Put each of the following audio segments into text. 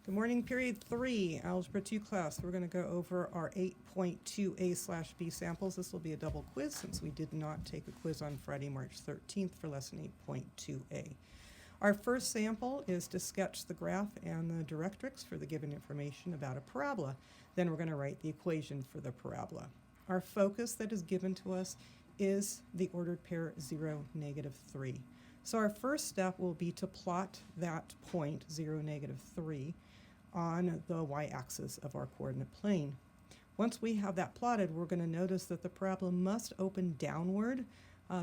Good morning, period 3, Algebra 2 class. We're going to go over our 8.2a/b samples. This will be a double quiz since we did not take a quiz on Friday, March 13th for lesson 8.2a. Our first sample is to sketch the graph and the directrix for the given information about a parabola. Then we're going to write the equation for the parabola. Our focus that is given to us is the ordered pair 0, -3. So our first step will be to plot that point, 0, -3, on the y-axis of our coordinate plane. Once we have that plotted, we're going to notice that the parabola must open downward.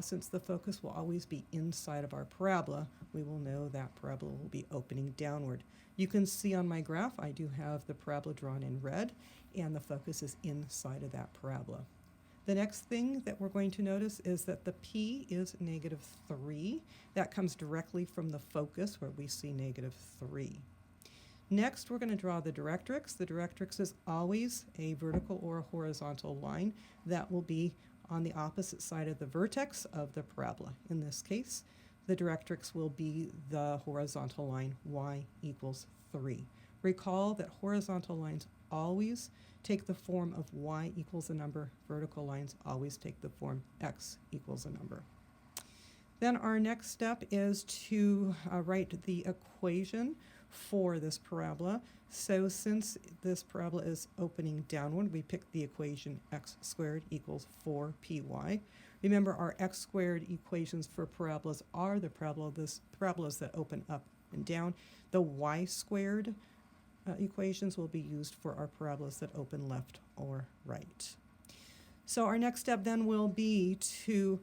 Since the focus will always be inside of our parabola, we will know that parabola will be opening downward. You can see on my graph I do have the parabola drawn in red, and the focus is inside of that parabola. The next thing that we're going to notice is that the P is -3. That comes directly from the focus where we see -3. Next, we're going to draw the directrix. The directrix is always a vertical or a horizontal line that will be on the opposite side of the vertex of the parabola. In this case, the directrix will be the horizontal line y = 3. Recall that horizontal lines always take the form of y = a number. Vertical lines always take the form x = a number. Then our next step is to write the equation for this parabola. So since this parabola is opening downward, we pick the equation x² = 4py. Remember, our x² equations for parabolas are the parabolas that open up and down. The y² equations will be used for our parabolas that open left or right. So our next step then will be to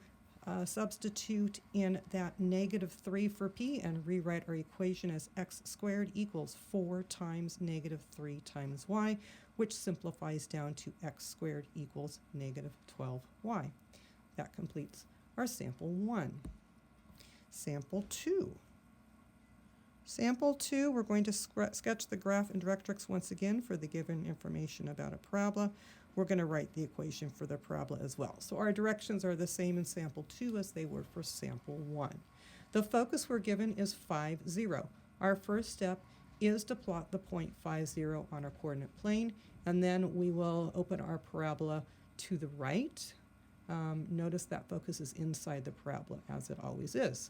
substitute in that -3 for p and rewrite our equation as x² = 4 times -3 times y, which simplifies down to x² = -12y. That completes our sample 1. Sample 2. Sample 2, we're going to sketch the graph and directrix once again for the given information about a parabola. We're going to write the equation for the parabola as well. So our directions are the same in sample 2 as they were for sample 1. The focus we're given is 5, 0. Our first step is to plot the point 5, 0 on our coordinate plane, and then we will open our parabola to the right. Notice that focus is inside the parabola, as it always is.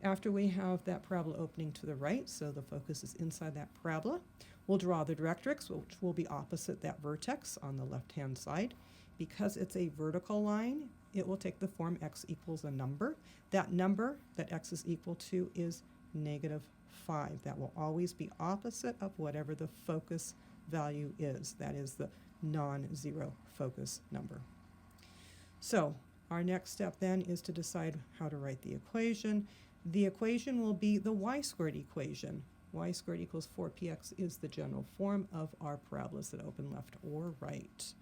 After we have that parabola opening to the right, so the focus is inside that parabola, we'll draw the directrix, which will be opposite that vertex on the left-hand side. Because it's a vertical line, it will take the form x = a number. That number that x is equal to is -5. That will always be opposite of whatever the focus value is. That is the non-zero focus number. So our next step then is to decide how to write the equation. The equation will be the y² equation. Y² = 4px is the general form of our parabolas that open left or right.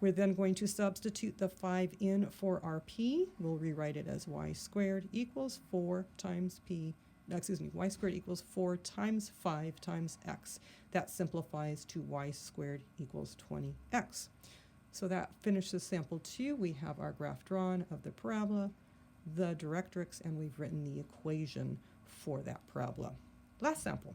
We're then going to substitute the 5 in for our p. We'll rewrite it as y² = 4 times p. Y² = 4 times 5 times x. That simplifies to y² = 20x. So that finishes sample 2. We have our graph drawn of the parabola, the directrix, and we've written the equation for that parabola. Last sample.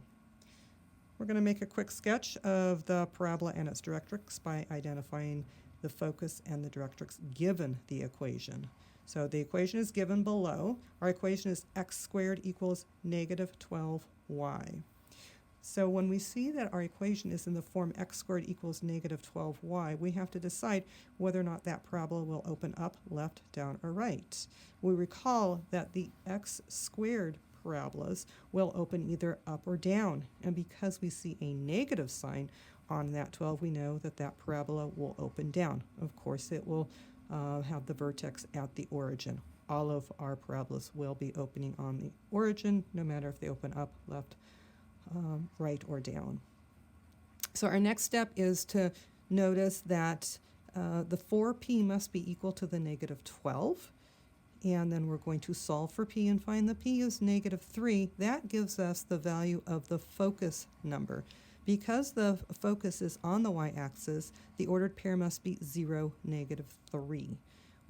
We're going to make a quick sketch of the parabola and its directrix by identifying the focus and the directrix given the equation. So the equation is given below. Our equation is x² = -12y. So when we see that our equation is in the form x² = -12y, we have to decide whether or not that parabola will open up, left, down, or right. We recall that the x² parabolas will open either up or down, and because we see a negative sign on that 12, we know that that parabola will open down. Of course, it will have the vertex at the origin. All of our parabolas will be opening on the origin, no matter if they open up, left, right, or down. So our next step is to notice that the 4p must be equal to the -12. And then we're going to solve for p and find the p is -3. That gives us the value of the focus number. Because the focus is on the y-axis, the ordered pair must be 0, -3.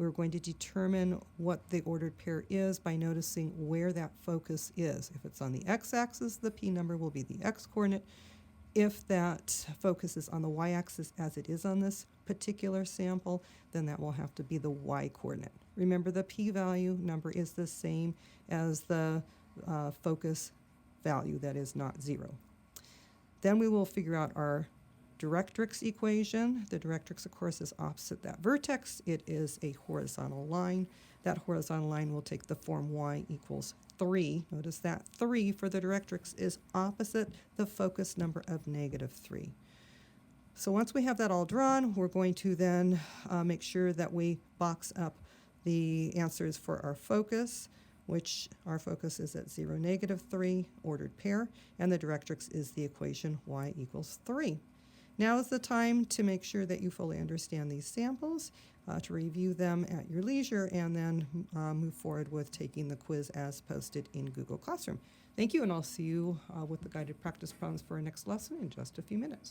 We're going to determine what the ordered pair is by noticing where that focus is. If it's on the x-axis, the p number will be the x-coordinate. If that focus is on the y-axis, as it is on this particular sample, then that will have to be the y-coordinate. Remember, the p-value number is the same as the focus value, that is not 0. Then we will figure out our directrix equation. The directrix, of course, is opposite that vertex. It is a horizontal line. That horizontal line will take the form y equals 3. Notice that 3 for the directrix is opposite the focus number of -3. So once we have that all drawn, we're going to then make sure that we box up the answers for our focus, which our focus is at 0, -3, ordered pair, and the directrix is the equation y equals 3. Now is the time to make sure that you fully understand these samples, to review them at your leisure, and then move forward with taking the quiz as posted in Google Classroom. Thank you, and I'll see you with the guided practice problems for our next lesson in just a few minutes.